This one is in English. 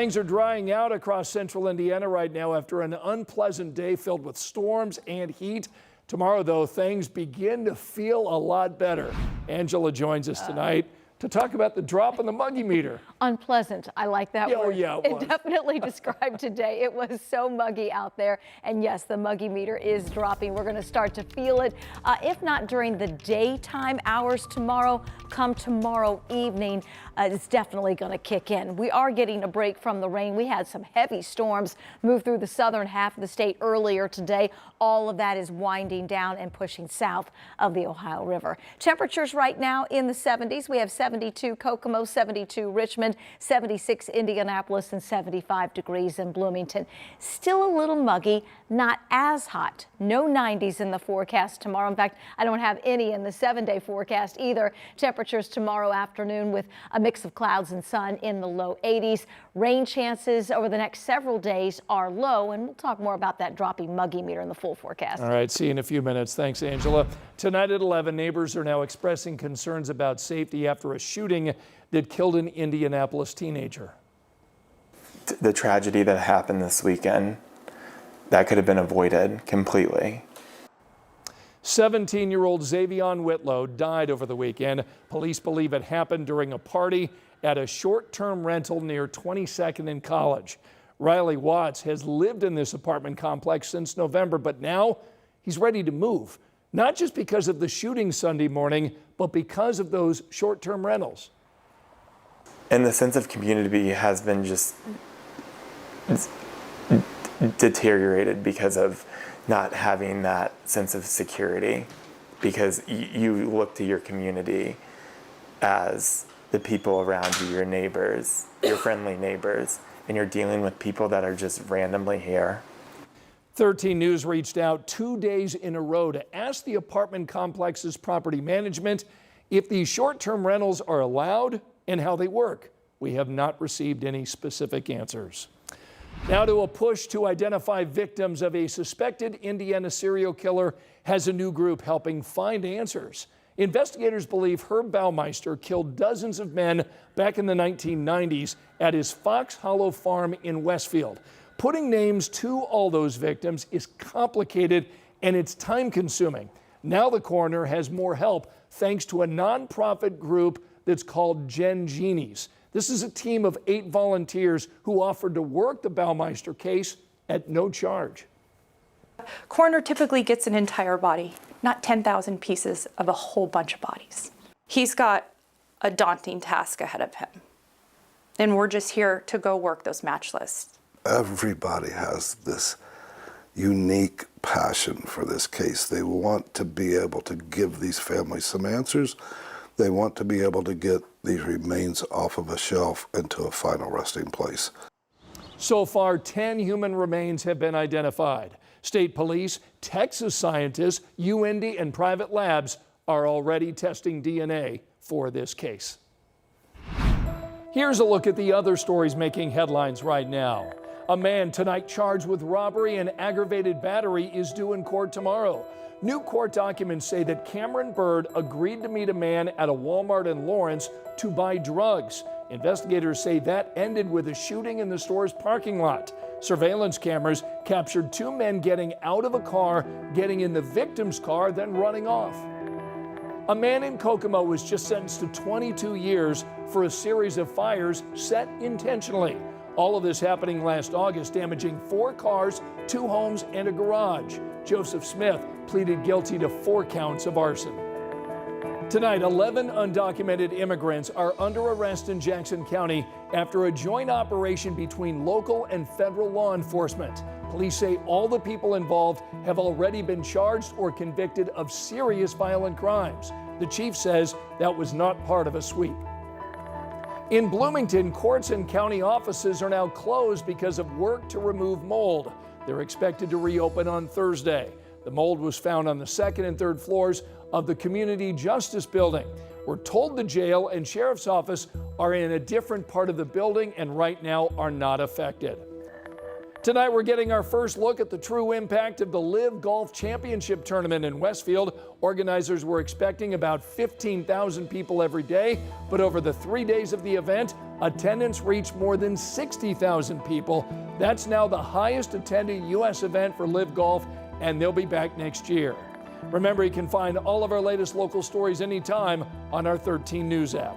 Things are drying out across central Indiana right now after an unpleasant day filled with storms and heat. Tomorrow, though, things begin to feel a lot better. Angela joins us tonight to talk about the drop in the muggy meter. Unpleasant. I like that word. Oh, yeah, it definitely described today. It was so muggy out there. And yes, the muggy meter is dropping. We're going to start to feel it, if not during the daytime hours tomorrow, come tomorrow evening, it's definitely going to kick in. We are getting a break from the rain. We had some heavy storms move through the southern half of the state earlier today. All of that is winding down and pushing south of the Ohio River. Temperatures right now in the 70s. We have 72 Kokomo, 72 Richmond, 76 Indianapolis, and 75 degrees in Bloomington. Still a little muggy, not as hot. No 90s in the forecast tomorrow. In fact, I don't have any in the 7-day forecast either. Temperatures tomorrow afternoon with a mix of clouds and sun in the low 80s. Rain chances over the next several days are low, and we'll talk more about that dropping muggy meter in the full forecast. All right, see you in a few minutes. Thanks, Angela. Tonight at 11, neighbors are now expressing concerns about safety after a shooting that killed an Indianapolis teenager. The tragedy that happened this weekend, that could have been avoided completely. 17-year-old Xavion Whitlow died over the weekend. Police believe it happened during a party at a short-term rental near 22nd and College. Riley Watts has lived in this apartment complex since November, but now he's ready to move. Not just because of the shooting Sunday morning, but because of those short-term rentals. And the sense of community has been just deteriorated because of not having that sense of security, because you look to your community as the people around you, your neighbors, your friendly neighbors, and you're dealing with people that are just randomly here. 13 News reached out 2 days in a row to ask the apartment complex's property management if these short-term rentals are allowed and how they work. We have not received any specific answers. Now to a push to identify victims of a suspected Indiana serial killer has a new group helping find answers. Investigators believe Herb Baumeister killed dozens of men back in the 1990s at his Fox Hollow farm in Westfield. Putting names to all those victims is complicated and it's time-consuming. Now the coroner has more help thanks to a nonprofit group that's called Gen Genies. This is a team of 8 volunteers who offered to work the Baumeister case at no charge. Coroner typically gets an entire body, not 10,000 pieces of a whole bunch of bodies. He's got a daunting task ahead of him, and we're just here to go work those match lists. Everybody has this unique passion for this case. They want to be able to give these families some answers. They want to be able to get these remains off of a shelf into a final resting place. So far, 10 human remains have been identified. State police, Texas scientists, UIndy, and private labs are already testing DNA for this case. Here's a look at the other stories making headlines right now. A man tonight charged with robbery and aggravated battery is due in court tomorrow. New court documents say that Cameron Bird agreed to meet a man at a Walmart in Lawrence to buy drugs. Investigators say that ended with a shooting in the store's parking lot. Surveillance cameras captured 2 men getting out of a car, getting in the victim's car, then running off. A man in Kokomo was just sentenced to 22 years for a series of fires set intentionally. All of this happening last August, damaging 4 cars, 2 homes, and a garage. Joseph Smith pleaded guilty to 4 counts of arson. Tonight, 11 undocumented immigrants are under arrest in Jackson County after a joint operation between local and federal law enforcement. Police say all the people involved have already been charged or convicted of serious violent crimes. The chief says that was not part of a sweep. In Bloomington, courts and county offices are now closed because of work to remove mold. They're expected to reopen on Thursday. The mold was found on the 2nd and 3rd floors of the Community Justice Building. We're told the jail and sheriff's office are in a different part of the building and right now are not affected. Tonight, we're getting our first look at the true impact of the LIV Golf Championship Tournament in Westfield. Organizers were expecting about 15,000 people every day, but over the 3 days of the event, Attendance reached more than 60,000 people. That's now the highest attended U.S. event for Live Golf, and they'll be back next year. Remember, you can find all of our latest local stories anytime on our 13 News app.